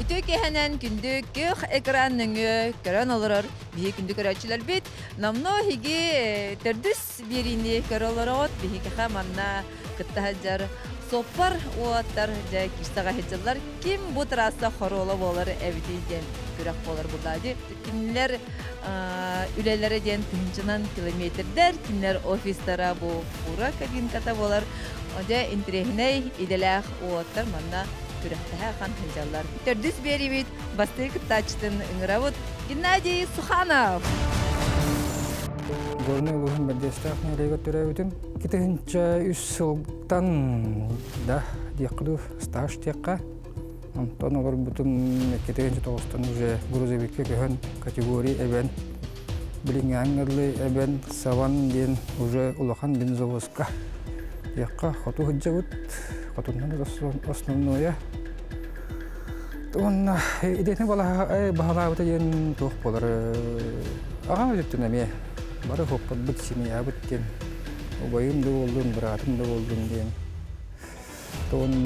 Күтү кехенен күндү көх экранныгы көрөн олорор. Бии күндү көрөчүлөр бит. Намно хиги төрдүс берини көрөлөрөт. Бии кеха манна кыттахажар соппар уаттар жа кистага хеджалар. Ким бу трасса хороло болор эвдиден көрөк болор булдади. Кинилер үлелере ден тынчынан километрдер, кинилер офистара бу ура кабинката болор. Оде интерехней иделах уаттар манна күрәхтәһә хан хәҗаллар. Төрдүс берибит бастык тачтын ыңыравыт Геннадий Суханов. Горный улын бәдестәк нәлеге төрәүтен. Китенчә 3 сылтан да диякду стаж текка. Антон олар бутын китенчә тоғыстан уже грузовикке көхөн категория эбен. Билингәнгәрле эбен саван ден уже улахан бензовозка. Якка хату хәҗәвит. Хатуннан основное. Он идея была бахала вот один тух полар. Ага, это нами. Бары хоппат бит семья биттен. Обоим да болдун, братым да болдун ден. Он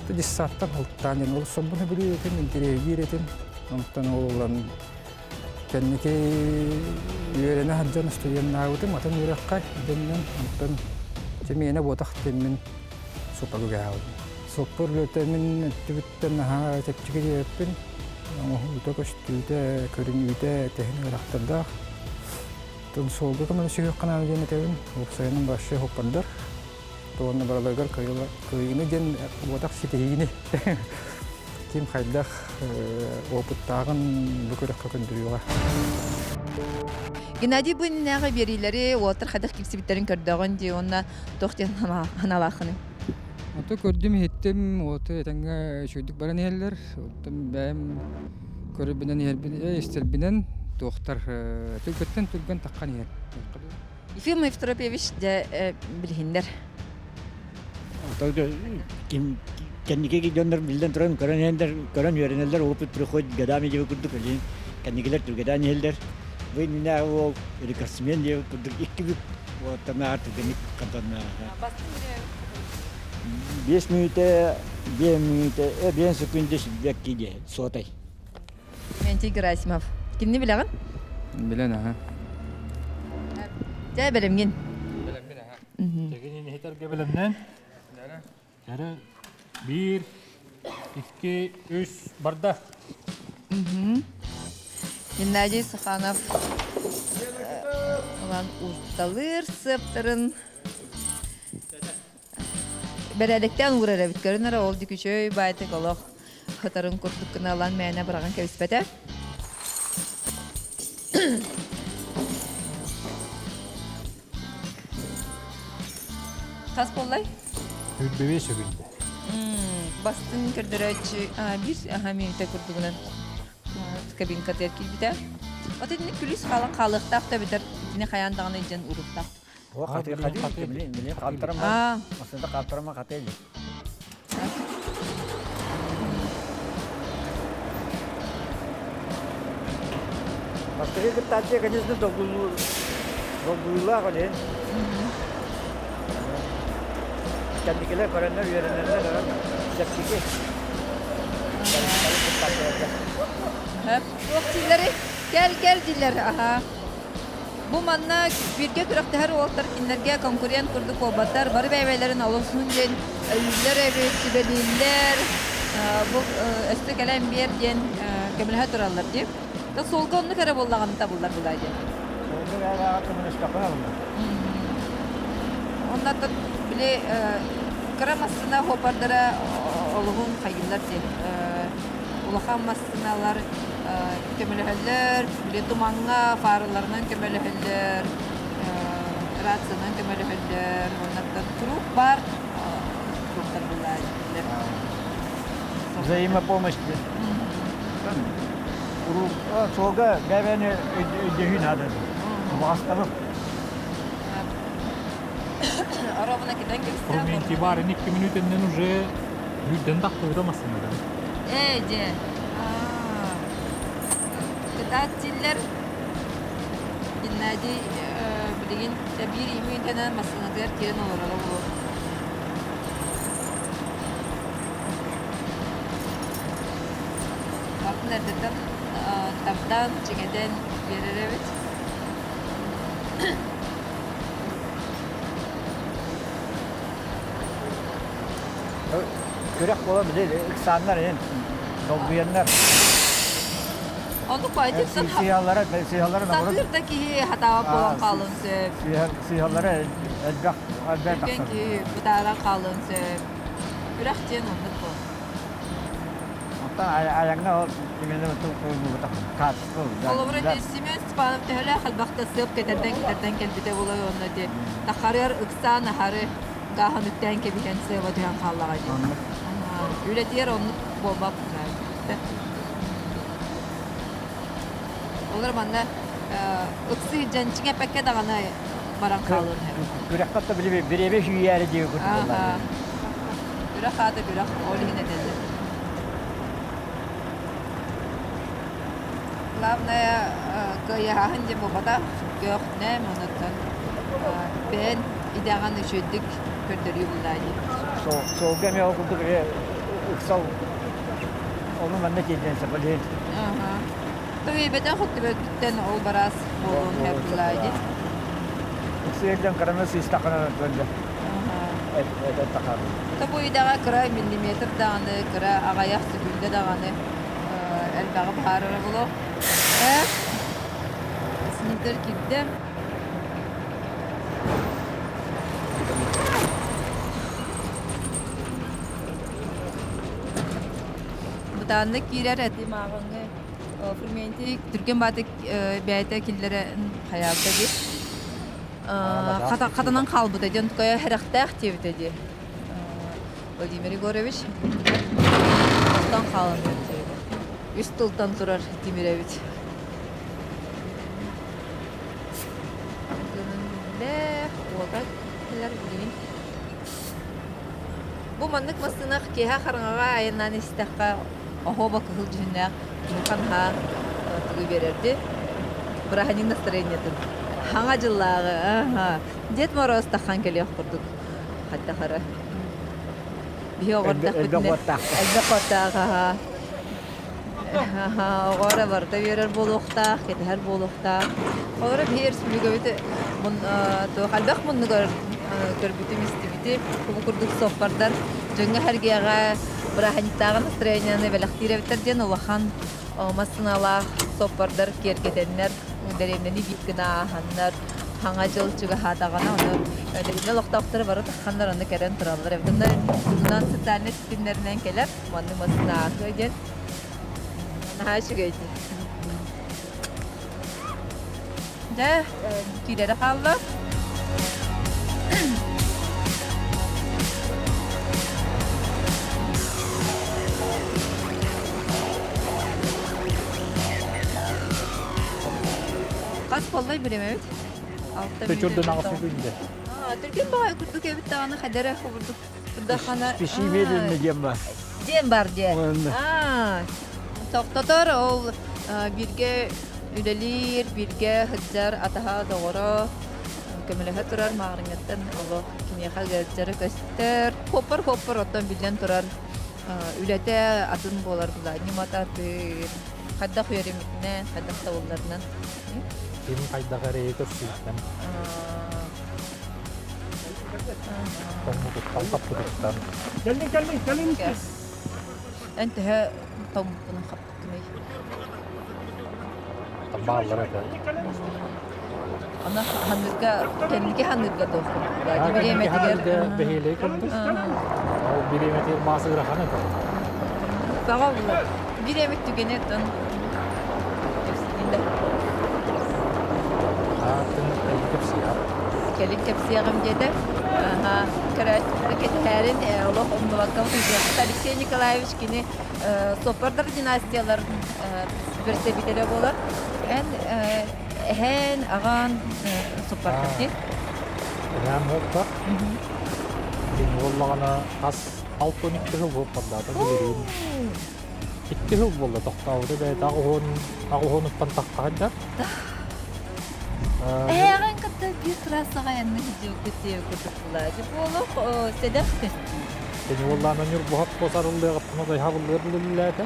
то десаттан халтан, ол собуны билетин, интерьеритин. Онтан олан кеннеке юрена хаджан студент наутын, матан юраккай деннен, онтан жемене ботактен супагугау. Соппор лөтәмен түбіттен аға тәпчіге еппін. Ұта көштілді, көрінүйді тәхін ұрақтырдақ. Тұн солғы қымын сүйек қананы дені тәуін. Опсайының башы хоппандар. Тоғаны бараларғар көйіні ден отақ сетейіні. Кем қайдақ опыттағын бүкіріққа көндіруға. Геннадий бұннағы берилері уатыр қадақ кексібіттерін көрдіғын де онына тоқтен ханалақыны. Ото көрдүм хеттим, ото этеңге шөйдүк баран эллер, оттон бәм көрүбүнөн эстелбинен доктор түгөттен түргөн таккан ел. Ефим Евтропьевич де билгендер. Ото ким кеннике гидендер билден туран көрөн үйренелер опыт приходит годами деп күрдүк эле. Кенникелер түргөдөн элдер. Вы меня ол рекордсмен деп күрдүк 2 бүк. Вот там арты деник кантана. 5 минуте, 2 минуте, 1 секунде беккиде сотай. Менти Герасимов. Кимни билеген? Билен аха. Жай белемген. Билен аха. Тегенин хетерге белемнен. Жары 1 2 3 барда. Геннадий Суханов. Олан усталыр сыптырын. Бәрәлектен урара бит көрінер ол дикүчөй байтык олох хатарын курдук кыналан мәне барган кебиспете. Тас боллай? Үрбебе сөгүндө. Бастын көрдөрөчү бир минутта курдугунан кабинка теркил бите. Отедин күлүс халыктак та битер дине хаяндаганы жен уруктак. О, хатый биле калтырама. Аслында калтырама хатый. Бастыгы кытачы, конечно, догулла коле. Кандикелер көрөнөр үйрөнөлөр. Жапсике. Октилери гел дилер. Аха. Бу манна бирге күрәктәр олтар кинләргә конкурент курдук обаттар бар бәйләрен алысының ден үйләр әбет сибелилләр бу эстекәләм бер ден кемләһә торалар дип. Та солгонны кара буллаган та буллар булай ди. Солгонны коммунистка Онда та биле крамасына хопардара олугун хайыллар ди. Улахан масыналар kömeleheller, bile tumanga farlarından kömeleheller, ratsından kömeleheller, onlardan trup var, truplar bunlar. Взаимопомощь. Soğuğa gaveni ödehün adı. Bastırıp. Arabana giden göster. Кроме итибарен 2 минутеннен уже үйдөн так тойдомасын да. Эде. Кытаттиллер Геннадий билген бир 20 минуттан масынадыр керен олорга болот. nereden taptan çingeden verir evet. Körek olabilir. İksanlar yani. Dolguyanlar. Onu koyduk da Siyahlara da vurur. satırdaki hata olan kalın söp. Siyahlara elbak Çünkü ki bu tara kalın söp. Bırak diyen onu bu. Hatta ayakına o kiminle bu kat. Kolabora desime Spanem tehle halbakta söp keterden kelbite bulay onu de. Takarır ıksa naharı gahan ütten kebilen söp diyen kallağa diye. Öyle diğer onu bolbap güzel. Olur bana ıksı cançıya pek dağına baran kalır. Körek katta bile bir eve şu yeri diyor kurtulurlar. Aha. Gürak adı gürak oğlu yine dedi. Lavnaya kaya hangi babada yok ne monoton. Ben ideğen üşüdük kördürüyor bunları. Soğuk gemi okuduk ya. Iksa onun ben de kendine sepali. Aha. Tabii beden hukuk bitten ol baras bolun hep bunları. Iksa yerden karanlısı istakana döndü. Aha. Evet takar. Tabii ideğe kıra milimetre dağını kıra ağayak süpünde dağını elbağı baharı bulu. Sinirdir gitti. Bu dağında girer etim ağını. Fermenti Türkiye batık beyte killere hayalda bir. Kadının kalbı da can tukaya herakta aktivite di. Vladimir Igorovich Ostan kalın dedi. Üst tıldan durar Demirevich. Gönülle odak neler bileyim. Bu manlık masına keha karınağa ayından istekka oho bakıl cühünne kanha tıgı verirdi. Bırahanin настроениятын. Хаңа жыллағы. Дед Мороз тахқан келе құрдық. Хатта қара. Бие оғырдақ бітіне. Әлбе қоттақ. Оғыра барда верер болуқтақ, кетер болуқтақ. Оғыра бие республика біті. Қалбақ мұнны көрбітім істебіті. Құбы құрдық соқпардар. Жөңі әргеға бұраханиттағы настроенияны бәліқтері бітерден олақан масыналақ соқпардар кергетенлер. Дәремнені биткіна аханнар, хаңа жыл чүгі хатағана, оны дәремне лоқтақтары бары таққандар, оны кәрен тұралар. Бұндан социальный системлерінен келер, манның масына ақы өден. Наға шүгі өйді. Жа, күйлері қалды. Kas kollay bilemem. Pechordan ağası günde. Türkiye bağı kurduk evet dağını kadere kurduk. Burada kana. Pişi verin ne diyeyim ben. Diyem var diye. Toktator ol birge ülelir, birge hıccar ataha doğru. Kömelehe turar mağrıngetten olu kimyaha hıccarı göster. Hopper ottan bilen turar. Ülete atın bolar bular. Nimata bir kadda kuyarımikne, kadda tavullarından. Benim kayda kareye görsüydüm. Tomukuttan, kapkuduktan. Gelin. Entehe tomukunu kapkını. Tamballara da. Ana hanırga, kendiki hanırga dostum. Kendiki hanırga behiyle kurduk. O bir yemek yılması bırakanı da. Bağa bular. Bir yemek tükenetten. Kelin kepsiyagım dedi. Karat ketlerin Allah onu bakalım. Alexey Nikolaevich kini Sopardar dinastiyaların persebitele bolar. Hen ağan Sopardar değil. Hem hoppa. Benim oğlağına az 6-12 yıl hoppada da göreyim. 2 yıl oldu toktavdı ve dağıhonu pantakkancak. Ağan kadar bir trasağa yanına gidiyor kötüye kutuklar. Bu olur sedef kız. Benim oğlağına yürü bu hap bozarıldığı kapına da havılır bilirlerdi.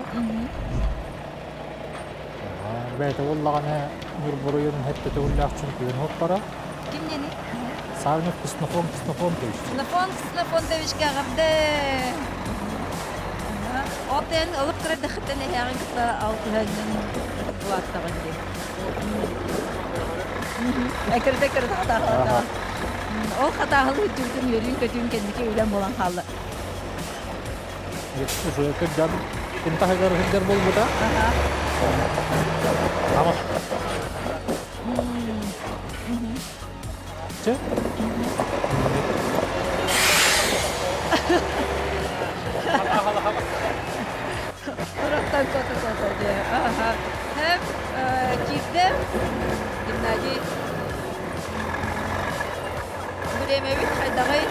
Бәйті оллағаны Нұрбұройын хәтті тәуілләқ чемпион хоппара. Kimyeni? Сарнов Кыснофон дейш. Ксенофон девичке агамде. Отен алып кырды хәттен ягын кыта алты хәден булаттаган ди. Әкердә хата. Ол хатаһылы үтүрдүн йөрүн көтүн кендики үлән болан халы. Уже көддән интахагар хәддер булбыда. Ама. Че? Урактан кота ди. Hem kizdim. Gimnaziy. Бүлемеви хайдагай.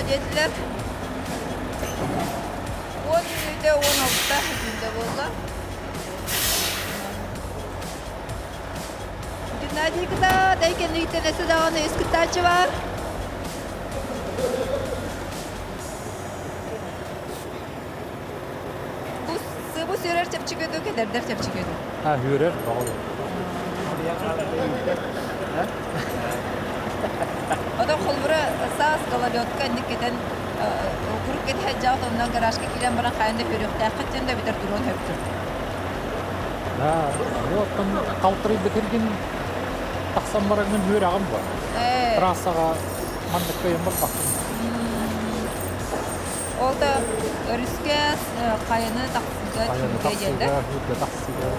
Dediler. 17'de 16'da günde oldu. Gimnaziyada deyken internette de onu eskitaçı var. Bu sürer çepçiködü kadar der çepçiködü. Ha, hürer. Doğru. Adam kolbura sağız kalalıyordu kendikten kurup git haccaat ondan garajga kiren baran kayında hürüyor. Hakikaten de biter duruyor hepsi. Ha, bu kалтырый битирген тақсан барагын hürer ağım var. Trasaga mandık koyan bir baktım. O da Rüskes kayını taksıga çünkü geldi. Taksıga.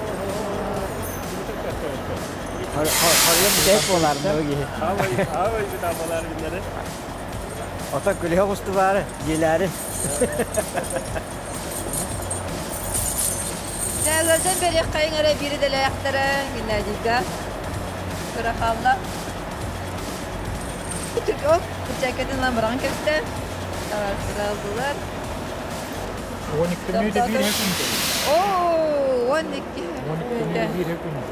Harıya bir dek olar mı o gibi? Havay bir tabalar binleri. Ota külüye kustu bari, yeleri. Değerlerden beri kayın ara biri de layakları Gimnaziga. Kırakalda. Türk ok, bıçaketin lan bırakın kefte. Sıraldılar. 12 müydü bir hepinde. Oo, 12. 12 müydü bir hepinde.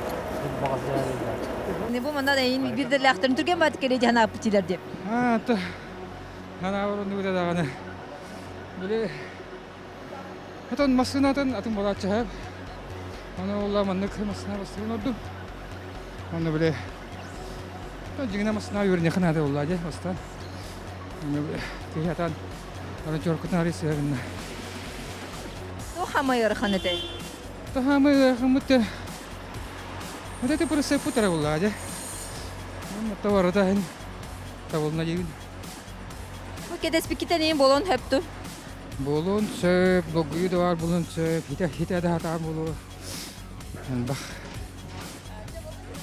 Bazı yerler. Ne bu manda neyin bir de layaklarını Türkiye batık kere cana apıçılar diye. Ha, ta. Hana urun duda dagana. Bile. Hatan masınatan atın bolatça hep. Ana Allah manlık masına basın oldu. Onu bile. Ta jigna masına yürüne kanada olacak bastan. Onu bile. Tihatan. Ana çorkutun arası yerine. O hama yarıkanete. Ta mı hamıtte. Hadi te burası putra olacak. Ama ta varada hen. Ta olna jigin. Bu kedes pikite neyin bolon heptu. Bolon söp, logoyu da var bolon söp. Hita da hata bolu. Bak.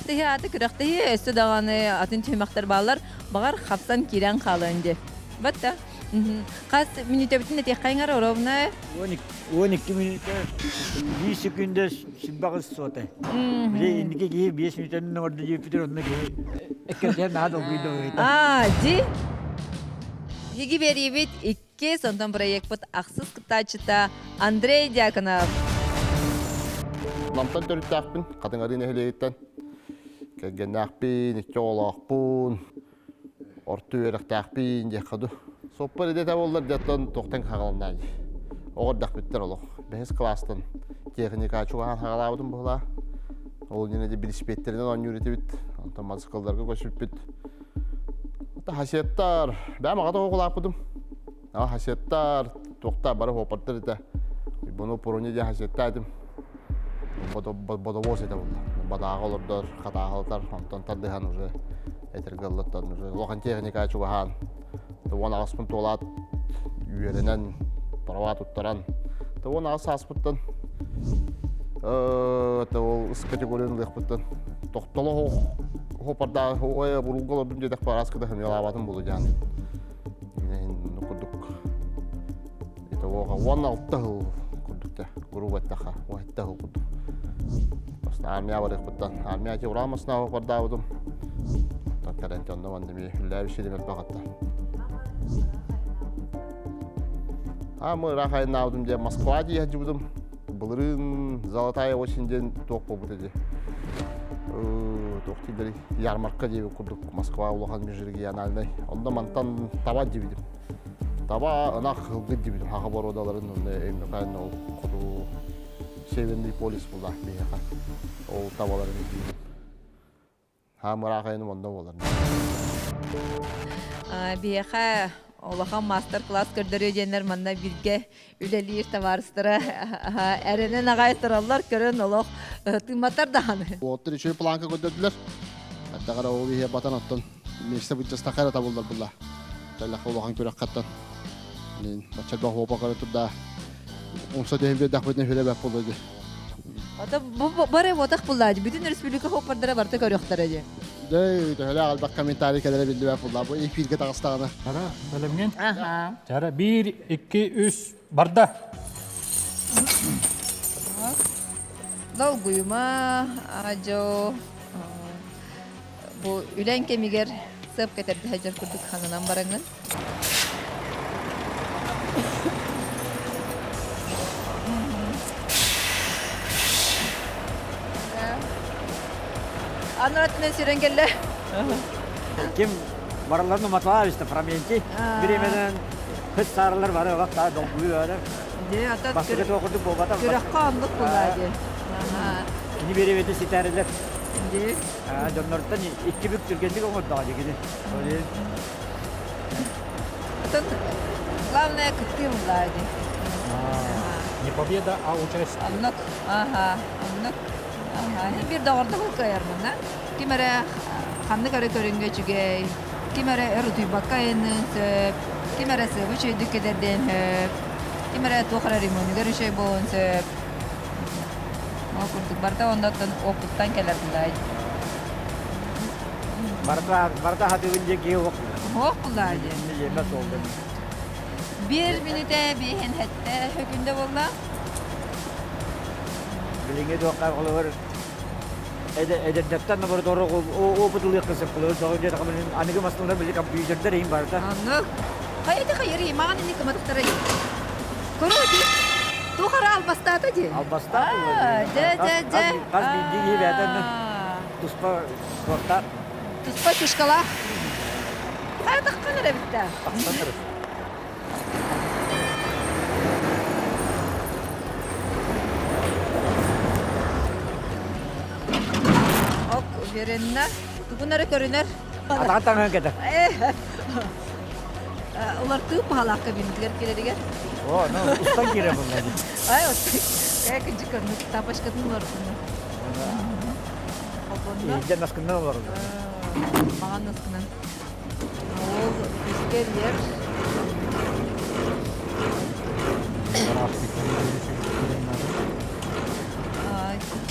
Tihati kıraktayı üstü dağını atın tüymaktar bağlar. Bağar kapsan kiren kalınca. Batta. Kas minüte bütün netiye kayıngar orovna. 12 minütte 1 sekünde şibbağız sote. Bile indiki gibi 5 minütten orada jüpiter onunla gibi. Ekkerken daha da okuydu. Di. Higi beribit iki sondan proyekt bot aksız kıtaçıta Andrei Dyakonov. Lamtan törüttäkpin, katın arın ehliyetten. Kegennäkpin, ikki oğlakpun. Ortu yörektäkpin, jekadu. Soppar edete ollar jatlan toqtan kagalandan. Oğurdak bitter olu. Behes klastan. Teknik açuğan hagalabıdın buğla. Ol yine de bilişpetlerden on yürütü bit. Ondan mazıkıllarga koşup bit. Haşettar. Ben mağada oğulakpıdım. Haşettar. Toqta barı hopartır ete. Bunu purunca da haşettaydım. Bodovoz ete oldu. Badağı olurdur, katağılıdır. Ondan tadıhan уже. Etergıllıktan уже. Lokan teknik açuğan. Tuvan ağaspın tolat. Üyelenen. Prava tuttaran. Tuvan ağas aspıttan. Tuval ıs kategoriyanı lıqpıttan. Toqtalı hoparda oya burulgalı bir jedek paraskıda hem yalavatın bulacağını. Yine kurduk. İşte o 16 yıl kurduk da. Gurubattaha. O 7 yıl kurduk. Aslında armiya var ıqpıttan. Armiya ki uğramasına hoparda avudum. Karantinada vandemi hülle bir şey demek bakatta. Ama rakayın avudum diye Moskva diye hacıbıdım. Bulurun Zalataya o şimdi tok poput edi. Тоқтидер ярмарка деп курдук Москва улахан межрегиональный. Онда мантан таба дибидим. Таба ана хылгы дибидим. Хага бородаларын эмне кайын ол куру Северный полис була бияка. Ол табаларын дибидим. Ха муракайын онда болар. Бияха олахан мастер-класс көрдөрү денер манна бирге үлелир товарыстыра әренен агай тураллар көрөн олох тыматар даганы. Оттыр еще планка көтөрдүлөр. Аттагара ол бие батан оттон. Мешсе бутча стакара табылдар була. Талла холохан көрөк каттан. Мен бача ба хопа кара турда. Онса дебе дахбетне хөлөбөк болду. Ата бары ботак буллады. Бүтүн республика хоппардара барты көрөктөр эди. Дэй, дэ албак комментарий кадер билдибек була. Бу эфирге тагыстаганы. Жара, бөлемген. Аха. Жара, 1, 2, 3, барда. Долгуйма ажо бу үлен кемигер сып кетерди хажар курдук ханынан бараңын. Анратмен сүйренгелле. Ким бараларны матва işte фраменти. Биремеден хыз сарылар бар вакытта долгуй бар. Де ата Баскет окурдук болбата. көрөккө андык булады. Аха. Кини беребеди ситәрелер. Де Донордан 2 бүк жүргендик оңорда дегени. ата главное кытты булады. Не победа, а участие. Аннык. Аха. Аннык. Аха. Бир дагырда кайармын, да? Кимере ханны көрө көрөнгө чүгей. Кимере эрутуй бакайнын сөп. Кимере сыбы чөйдүк кедерден хөп. Кимере тухара ремонт көрүшөй болон сөп. Окурдук барда ондоттон окуттан келер булай. Барда хатыгынже ки ок. Ок булай. Эми жемес oldu. 1 минуте бейин хетте хөкүндө болла. Билинге докар кылыр. Эдердектен бар дору о бутулы кысып кылыр. Догу жер камын аныгы мастылар биле компьютердер эйин барда. Аннык. Кайда кайры маған эне кыматтыра. Көрөди. Тухара албастата же. Албаста. Же. Каз биндиги бәдән. Туспа корта. Туспа чушкала. Кайда калыр битте. Аксандыр. Ок веренна. Тугунары көрүнөр. Атаңан кетер. Улар тып халакка биндигер келерге. О, ну устан кире bunlar. Ай, экинчи көрүнүп тапашкатын бар. İyice naskından var. Маған наскынан. Ол искерлер.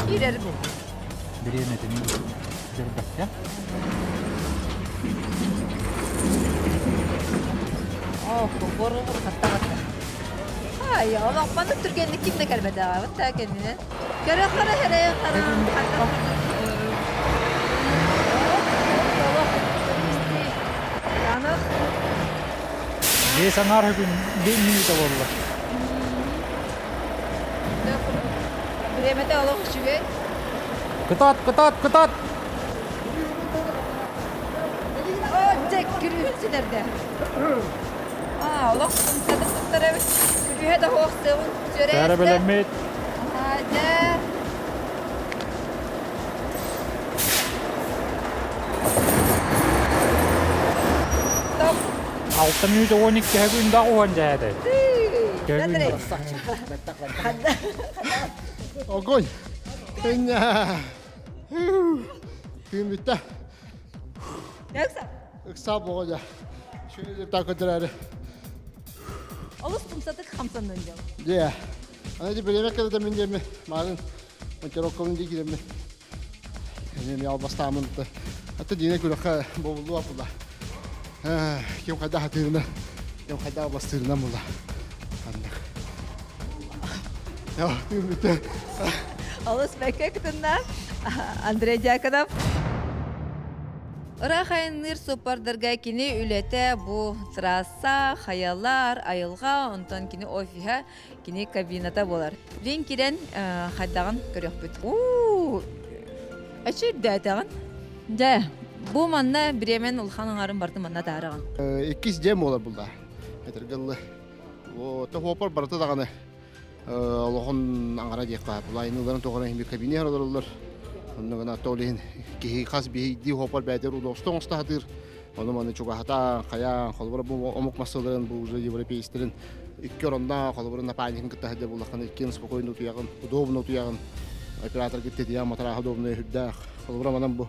Кирер бу. Биремеден жүрдік, я? Бору катта. Ай, Allah bana Türkiye'nin kimde kelime daha var ta kendine. Kara hele Yanık. Бесен ар күн 1 минута болду. Времете алып чүгө. Кытат. О, тек кирүүсүлөрдө. Allah садыктары кирүүе да хоқсы жүрөсү. Бәрі білемейді. Hadi. Stop. 6 минута 12 күндө оған жайды. Смотри. Огонь! Эня! Тым битте. Yoksa Ыкса болду. Şöyle de tak ötürəri. Олус тумсатык хамсандан жал. Де. Ана де белемек кеде мен деме. Марын монтировканы дигеме. Эми албастамын. Ата дине күрәккә болду апыла. Кем кайда хатырына. Кем кайда бастырына мула. Я, тым битте. Олус бекектиннен Андрей Дьяконов. Рахайныр супардырга кини үлете бу трасса, хаялар, айылга, онтон кини офиха, кини кабината болар. Лин кирен хайдаган көрөкпүт. Ачыр дәтәгән. Да, бу манна биремен улханың арын барды манна таараган. Иккис дем олар булда. Этергелле. О, то хопор барты даганы. Лохон аңара декка. Булайныларын тогына хим кабине харалар. Онны гына толин ки хас би ди хопор бәдер удостон стадыр. Оны маны чуга хата кая холбор бу омук масаларын бу уже европейстерин икки оронда холборун напаникин кытта булакан иккен спокойно туяган, удобно туяган. Оператор кетти я мотора удобно хүддах. Холбор манан бу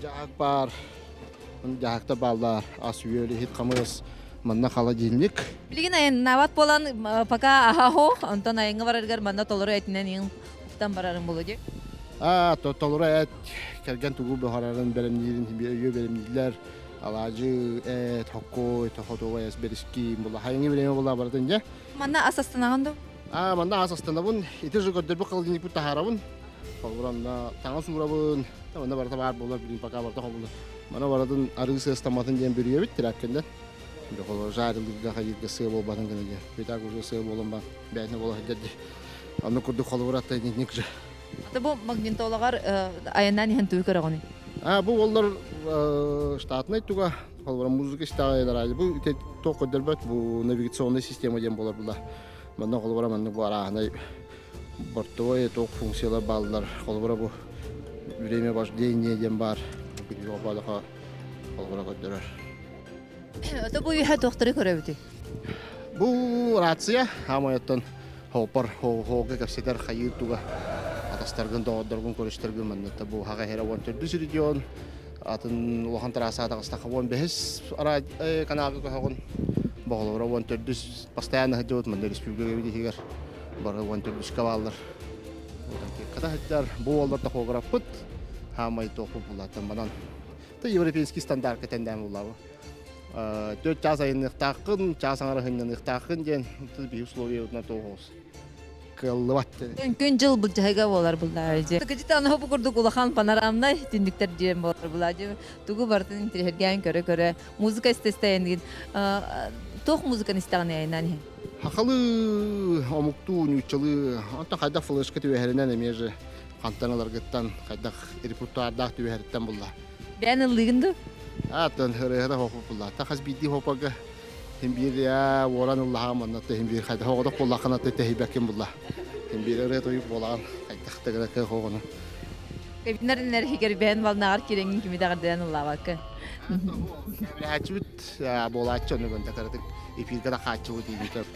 жак бар. Жакта балдар ас үйөлү хит камыс манна холодильник. Билген айын нават болан пока ахахо, онтон айынга бараргар манна толору этинен ең уктан барарын болуди. Толора эт келген тугу бахарарын беремнилин үйө беремнилер. Алажы эт хокко тохотова яс бериски була хайыңы береме була бардын же. Манна асастанаган Манна асастанабын ити же көрдөр бу кылдыны бу тахарабын. Холбуранда таңа сурабын. Мана барта бар болар билин пока барта хобулар. Мана барадын арысы стаматын ден бериyor бит тираккенде. Бу холор жарылыгга хайырга сый болбадын генеге. Бетак уже сый болом ба. Бәйне бола хәдди. Аны курду холбуратта ник же. Бу магнитолагар айынан хан туй көрөгөн. Бу олар штатный туга холбура музыка истаалар. Бу ите токодер бат бу навигационный система ден болар була. Мана холбура манны бара аны бортовой ток функциялар балдар. Холбура бу время вождения ден бар. Бу балаха холбура көдөрөр. Ата бу юха докторы көрөбүтү. Бу рация хамаяттан хопар хога капсетер хайыр туга атастаргын доодоргун көрүштөргүн манната бу хага хера вон төрдүс регион атын лохан трасада гастахавон бехис ара каналга кохогон боголора вон төрдүс постоянно ходот манда республика бидигер бара вон төрдүс кавалдар када хаттар бу олдорда хографыт хамай топу булатан банан та европейский стандарт кетенден булабы 4 час айнықтақын, час аңарығыннан ықтақын ден, бей условия өтіна тоғыз. Кыллыватты. Күн жыл бұл жайға болар бұлдар. Күдікті аны ғопы күрдік ұлақан панорамна түндіктер дем болар бұлар. Түгі бартын интерерген көрі-көрі музыка істестайын деген. Тоқ музыканы істеген айынан ең? Хақалы, омукту, нүйчілі, антан қайдақ флешка түйәхерінен емежі қантаналар гыттан, қайдақ репертуардақ түйәхеріттен бұлдар. Бән ылығынды? Атын хырыгыда хопуп булла. Тахас бидди хопага химбир я воран уллаха маннатта химбир хайда хогода коллахана тетехибекин булла. Химбир рет уйуп болан кайтактыгыда кы хогону. Кебиннер хигер бен балнагар киреңин кими дагырдан уллабакы. Хачут болачы оны гонда карадык. Эпиргада хачу дейди.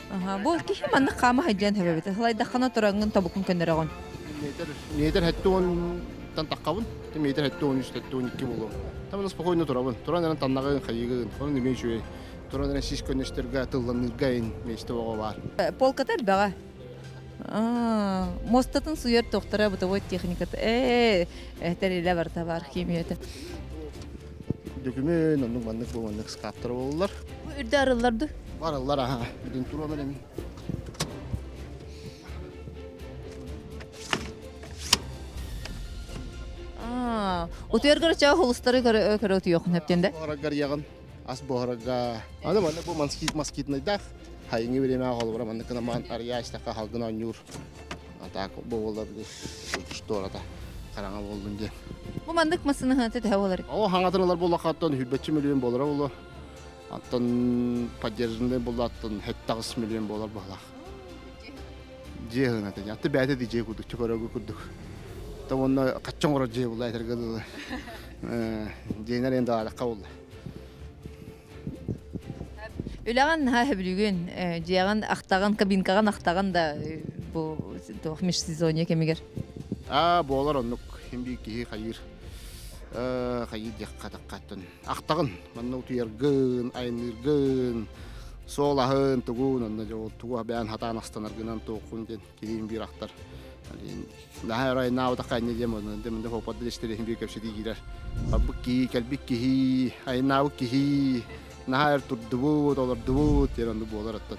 Бу кихи манна кама хаҗан хәбәбет. Хлай дахана торангын табукын көннәрәгән. Нетер хаттон тантаккабын. Метр хаттон үстәттон 2 болу. Тамын спокойно турабын. Турандан таннагын хайыгын. Оны неме шуй. Турандан сис көннәштергә тылланыргайын месте бар. Полкатар бага. Мостатын суер доктора бутовой техникаты. Этериле бар табар химията. Документ, onun manlık bu manlık skattır olurlar. Bu ürde arılardı. Varırlar ha. Bugün turu benim. Otuyer çağı holustları körütü yok heptende. Boharagar yağın. As boharaga. Ana manlık bu maskit neydi? Hayıngi bir yemeğe olur. Manlık kana man araya işte halgın anyur. Atak bu olabilir. İşte orada. Karanga oldun diye. Bu mandık masını hanete de havaları. O hangatınalar bolla kattan hübbetçi milyon bolar oğlu. Attan padyerjinde bolla attan hettağız milyon bolar bolar. Cihın atın. Yattı bəyte diyeceği kurduk. Çok aragı kurduk. Tam onunla kaççan orar cihe bolla etergıdı. Cihiner en daha alaka bolla. Ülağın ha heblügün. Cihağın aktağın, kabinkagan aktağın da bu toxmiş sezoniye kemiger. Bolar onluk. Hem bir ki hayır. Hayır yakkatakatın. Aktağın. Manna utuyargın, aynırgın. Solahın, tuğun. Tuğu beyan hatan astanargınan tuğun den. Kilin bir aktar. Naha ray naw da kanya diyem onu. Deminde hopat dilişleri hem bir kapşedi girer. Babuk ki, kalbik ki, ay naw ki. Naha er tuddubu, dolar dubu. Tiran dubu olar attan.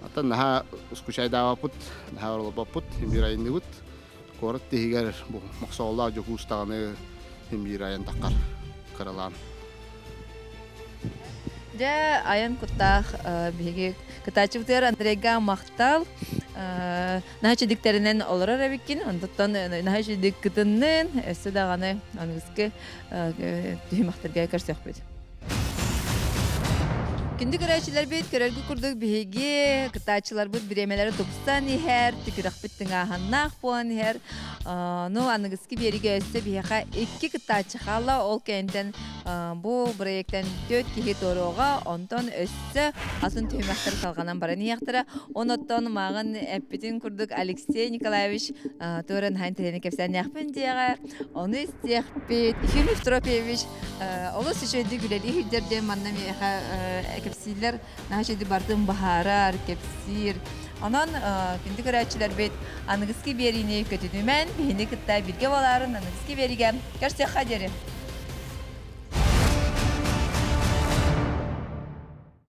Attan naha uskuçay dava put. Naha orla put. Hem bir ayın nivut. Korat tehiger bu maksallah joku ustağını hem bir ayın takar. Karalan. Ja ayın kuttaq bihigi kıtaçıptır Andrega Maqtal нахачыдиктеринен олорор эбиккин, онтоттон нахачыдик кытыннын өссө даганы аныгыскы түймактарга көрсөкпүт. Күндү көрәчилер бит көрөлгү курдук биһиги кытаачылар бут биремелери тупстан ихер тикирак биттин аханнах буан ихер ну аныгыски бериге өссө биһиха 2 кытаачы хала ол кентен бу проекттен 4 кихи торога онтон өссө атын түймактар калганан баран ияктыра оноттон магын эппитин курдук Алексей Николаевич төрөн хантени кепсен яхпын диага оны истехпит Ефимов Тропевич олос ишеди гүлели хидерде манна меха кепсилер нахачыды бардым бахарар кепсир Онон күндү көрәчилер бит аныгыски берини көтүнүмен бихини кытта бирге боларын аныгыски бериге көрсөк хадери.